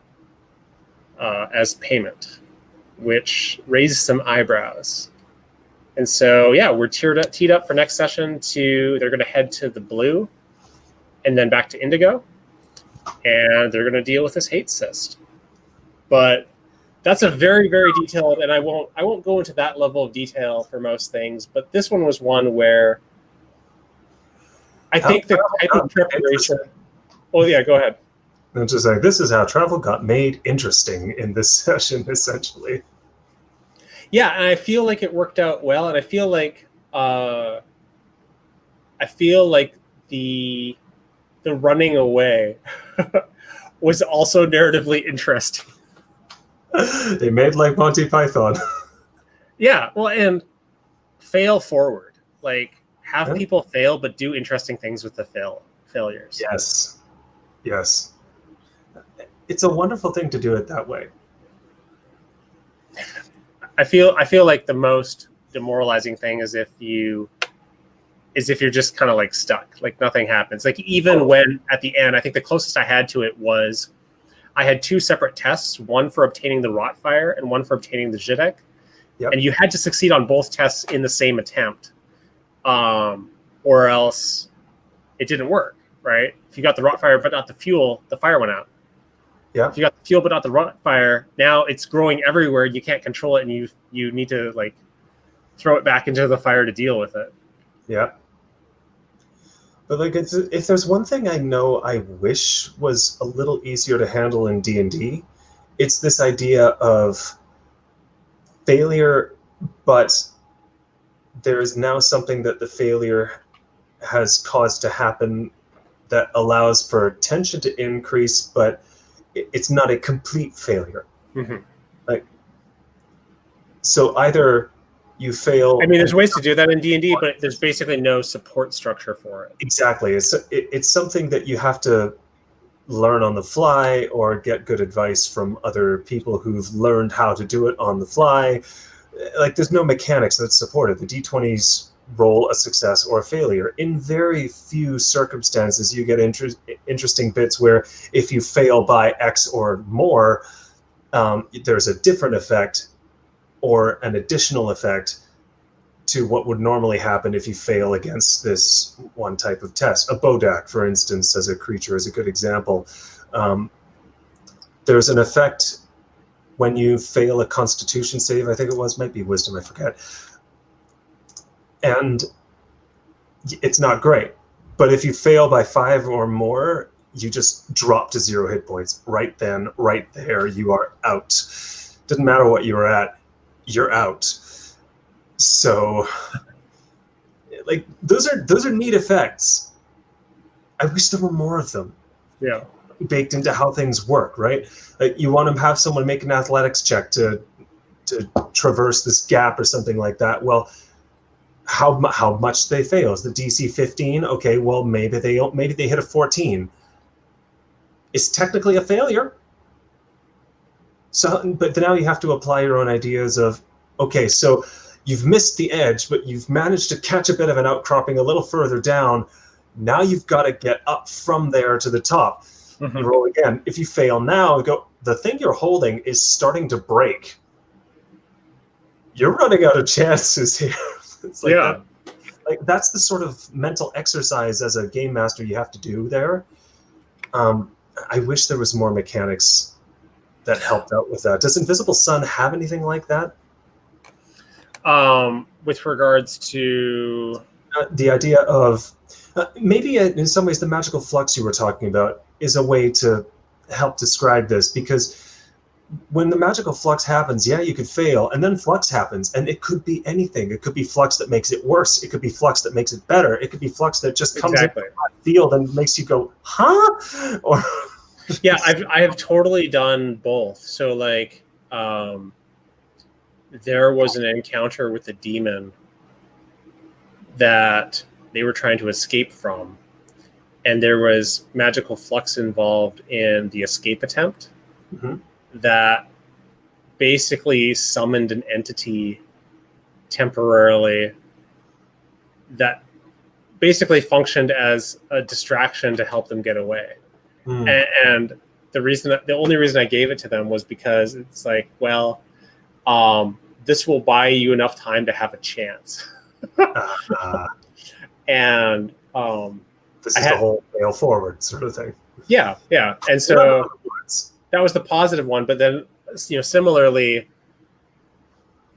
as payment, which raised some eyebrows. And so, yeah, we're teed up for next session they're going to head to the blue and then back to indigo, and they're going to deal with this hate cyst. But that's a very, very detailed, and I won't go into that level of detail for most things, but this one was one where I think the type of preparation. Oh yeah, go ahead. I'm just saying, this is how travel got made interesting in this session, essentially. Yeah, and I feel like it worked out well, and I feel like I feel like the running away was also narratively interesting. They made like Monty Python. Yeah, well, and fail forward. Like, have Yeah. people fail, but do interesting things with the failures. Yes. Yes. It's a wonderful thing to do it that way. I feel like the most demoralizing thing is if you're just kind of like stuck, like nothing happens. Like even when at the end, I think the closest I had to it was I had 2 separate tests, one for obtaining the Rotfire and one for obtaining the Zhidek. Yep. And you had to succeed on both tests in the same attempt, or else it didn't work, right? If you got the Rotfire but not the fuel, the fire went out. Yeah. If you got the fuel but not the Rotfire, now it's growing everywhere. You can't control it, and you need to like throw it back into the fire to deal with it. Yeah. But like, if there's one thing I know I wish was a little easier to handle in D&D, it's this idea of failure, but there is now something that the failure has caused to happen that allows for tension to increase, but it's not a complete failure. Mm-hmm. Like, so either you fail. I mean, there's ways to do that in D&D, but there's basically no support structure for it. Exactly. It's something that you have to learn on the fly or get good advice from other people who've learned how to do it on the fly. Like, there's no mechanics that support it. The D20s roll a success or a failure. In very few circumstances, you get interesting bits where if you fail by X or more, there's a different effect or an additional effect to what would normally happen if you fail against this one type of test. A Bodak, for instance, as a creature is a good example. There's an effect when you fail a Constitution save, I think it was, might be Wisdom, I forget. And it's not great. But if you fail by 5 or more, you just drop to 0 hit points. Right then, right there, you are out. Doesn't matter what you were at, you're out. So, like, those are neat effects. I wish there were more of them. Yeah. Baked into how things work, right? Like, you want to have someone make an athletics check to traverse this gap or something like that. Well, how much they fail? Is the DC 15? Okay, well, maybe they hit a 14. It's technically a failure. So, but now you have to apply your own ideas of, okay, so you've missed the edge, but you've managed to catch a bit of an outcropping a little further down. Now you've got to get up from there to the top. Mm-hmm. You roll again. If you fail now, the thing you're holding is starting to break. You're running out of chances here. It's like, yeah. That's the sort of mental exercise as a game master you have to do there. I wish there was more mechanics that helped out with that. Does Invisible Sun have anything like that? With regards to the idea of maybe in some ways the magical flux you were talking about is a way to help describe this, because when the magical flux happens, yeah, you could fail, and then flux happens, and it could be anything. It could be flux that makes it worse. It could be flux that makes it better. It could be flux that just comes into the field and makes you go, huh? Or yeah, I have totally done both. So like, there was an encounter with a demon that they were trying to escape from, and there was magical flux involved in the escape attempt. Mm-hmm. That basically summoned an entity temporarily that basically functioned as a distraction to help them get away. And the only reason I gave it to them was because it's like, well, this will buy you enough time to have a chance. And this is the whole fail forward sort of thing. Yeah. And so that was the positive one, but then, similarly,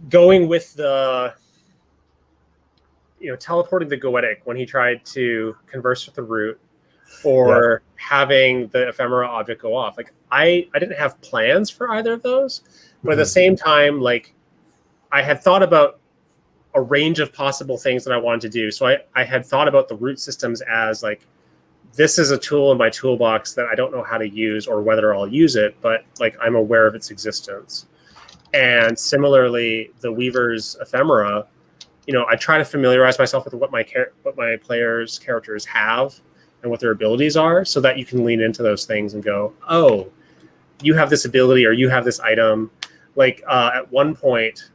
going with the, teleporting the Goetic when he tried to converse with the root, or having the ephemera object go off. Like, I didn't have plans for either of those, but at the same time, like, I had thought about, a range of possible things that I wanted to do. So I had thought about the root systems as like, this is a tool in my toolbox that I don't know how to use or whether I'll use it, but like I'm aware of its existence. And similarly, the Weaver's ephemera, you know, I try to familiarize myself with what my players' characters have and what their abilities are, so that you can lean into those things and go, oh, you have this ability or you have this item. Like at one point,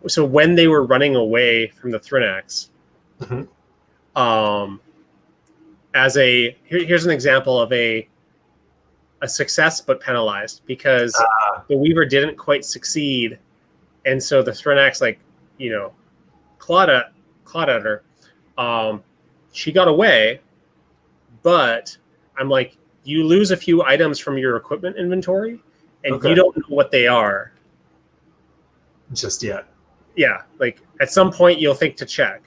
so when they were running away from the Thrinax, here's an example of a success but penalized, because the Weaver didn't quite succeed, and so the Thrinax, like, you know, clawed at her. She got away, but I'm like, you lose a few items from your equipment inventory, and you don't know what they are just yet. Yeah, like at some point you'll think to check,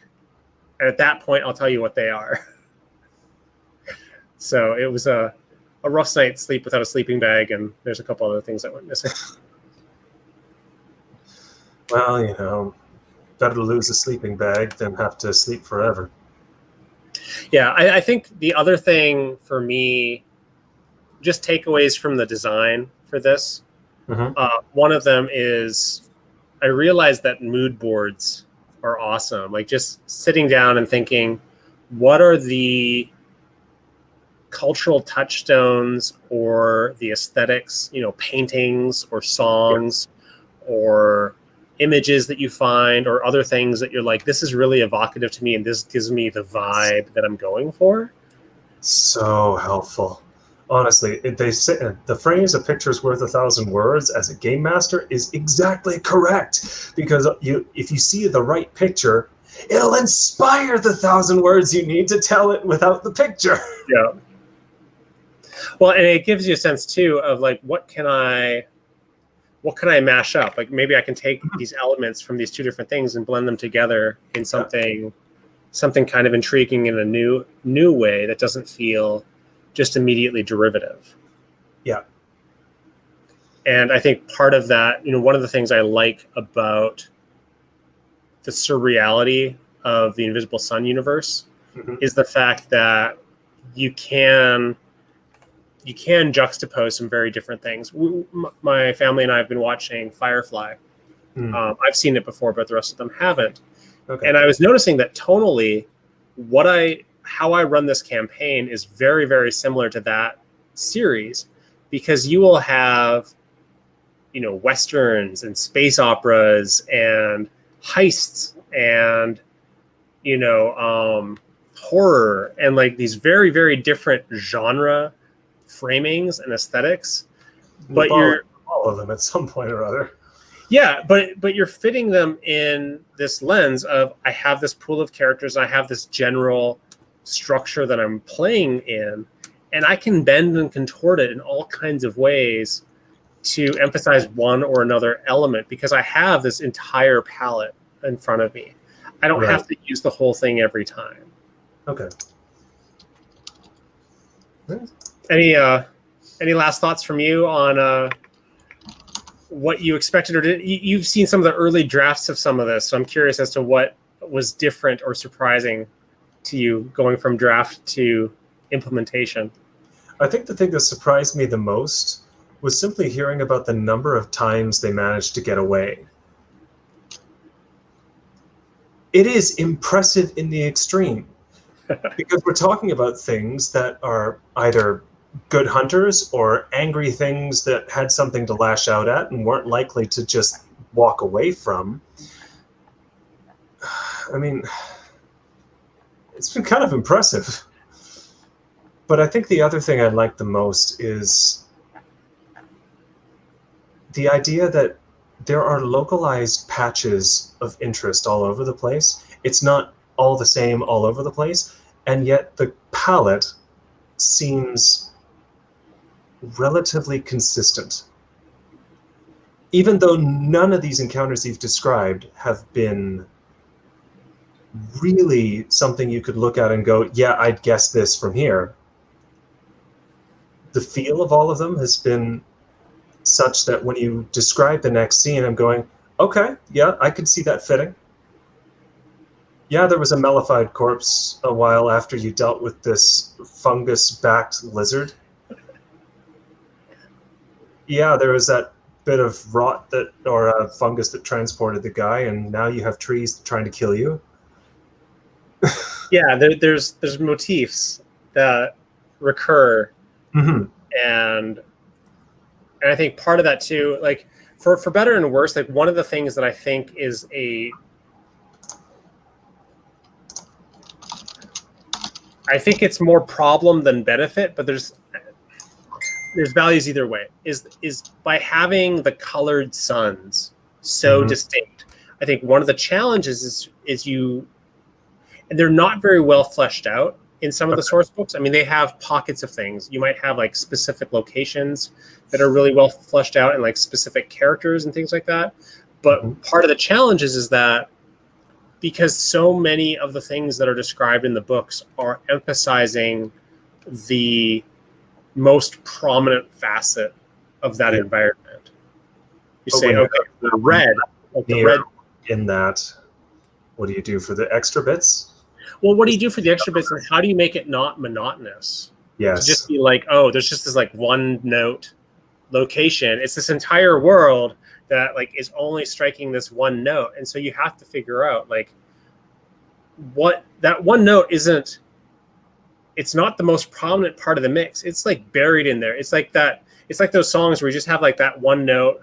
and at that point I'll tell you what they are. So it was a rough night's sleep without a sleeping bag, and there's a couple other things that went missing. Well, you know, better to lose a sleeping bag than have to sleep forever. Yeah, I think the other thing for me, just takeaways from the design for this, one of them is I realized that mood boards are awesome. Like just sitting down and thinking, what are the cultural touchstones or the aesthetics, you know, paintings or songs or images that you find or other things that you're like, this is really evocative to me and this gives me the vibe that I'm going for. So helpful. Honestly, they say the phrase "a picture's worth 1,000 words" as a game master is exactly correct, because if you see the right picture, it'll inspire the 1,000 words you need to tell it without the picture. Yeah. Well, and it gives you a sense too of like, what can I mash up? Like maybe I can take these elements from these two different things and blend them together in something kind of intriguing in a new way that doesn't feel just immediately derivative. Yeah. And I think part of that, you know, one of the things I like about the surreality of the Invisible Sun universe is the fact that you can juxtapose some very different things. My family and I have been watching Firefly. I've seen it before, but the rest of them haven't. Okay. And I was noticing that tonally, how I run this campaign is very, very similar to that series, because you will have, you know, westerns and space operas and heists and, you know, horror and like these very, very different genre framings and aesthetics. But you're all of them at some point or other. Yeah, but you're fitting them in this lens of, I have this pool of characters, I have this general structure that I'm playing in, and I can bend and contort it in all kinds of ways to emphasize one or another element, because I have this entire palette in front of me. I don't have to use the whole thing every time. Okay. Any last thoughts from you on what you expected, or you've seen some of the early drafts of some of this, so I'm curious as to what was different or surprising to you going from draft to implementation. I think the thing that surprised me the most was simply hearing about the number of times they managed to get away. It is impressive in the extreme, because we're talking about things that are either good hunters or angry things that had something to lash out at and weren't likely to just walk away from. I mean, it's been kind of impressive. But I think the other thing I like the most is the idea that there are localized patches of interest all over the place. It's not all the same all over the place, and yet the palette seems relatively consistent. Even though none of these encounters you've described have been really something you could look at and go, yeah, I'd guess this from here. The feel of all of them has been such that when you describe the next scene, I'm going, okay, yeah, I could see that fitting. Yeah, there was a mellified corpse a while after you dealt with this fungus-backed lizard. Yeah, there was that bit of rot that, or fungus that transported the guy, and now you have trees trying to kill you. Yeah, there's motifs that recur, Hmm. and I think part of that too, like for better and worse, like one of the things that I think is I think it's more problem than benefit, but there's values either way. Is by having the colored suns so distinct. I think one of the challenges is you, and they're not very well fleshed out in some of the source books. I mean, they have pockets of things. You might have like specific locations that are really well fleshed out and like specific characters and things like that. But part of the challenge is that because so many of the things that are described in the books are emphasizing the most prominent facet of that environment. You say, okay, the red, like the red. In that, what do you do for the extra bits? Well, what do you do for the extra bits, and how do you make it not monotonous? Yes. To just be like, oh, there's just this like one note location. It's this entire world that like is only striking this one note, and so you have to figure out like what that one note isn't. It's not the most prominent part of the mix. It's like buried in there. It's like that. It's like those songs where you just have like that one note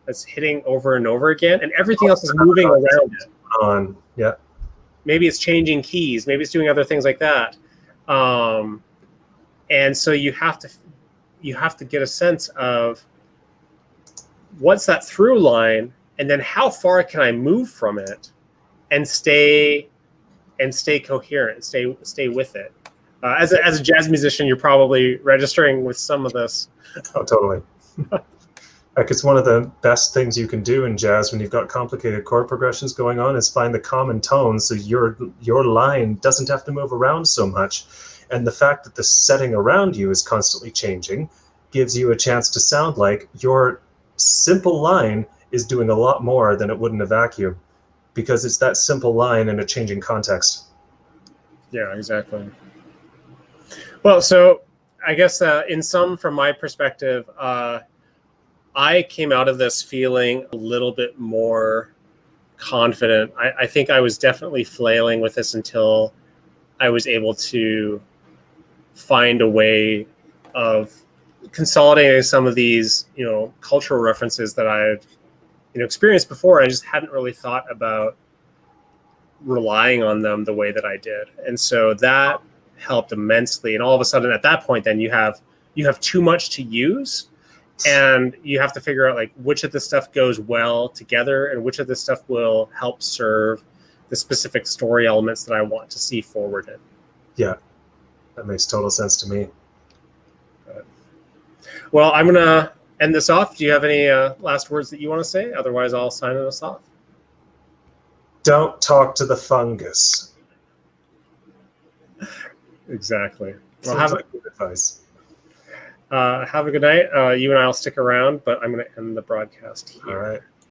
that's hitting over and over again, and everything else is moving around it. On, yeah. Maybe it's changing keys. Maybe it's doing other things like that. And so you have to get a sense of what's that through line, and then how far can I move from it and stay coherent, stay with it. As a jazz musician, you're probably registering with some of this. Oh, totally. Like, it's one of the best things you can do in jazz when you've got complicated chord progressions going on is find the common tones so your line doesn't have to move around so much. And the fact that the setting around you is constantly changing gives you a chance to sound like your simple line is doing a lot more than it would in a vacuum, because it's that simple line in a changing context. Yeah, exactly. Well, so I guess in sum, from my perspective, I came out of this feeling a little bit more confident. I think I was definitely flailing with this until I was able to find a way of consolidating some of these, cultural references that I had, experienced before. I just hadn't really thought about relying on them the way that I did. And so that helped immensely. And all of a sudden at that point, then you have too much to use. And you have to figure out like which of this stuff goes well together and which of this stuff will help serve the specific story elements that I want to see forwarded. Yeah, that makes total sense to me. Well, I'm going to end this off. Do you have any last words that you want to say? Otherwise, I'll sign us off. Don't talk to the fungus. Exactly. Well, have good advice. Have a good night. You and I will stick around, but I'm going to end the broadcast here. All right.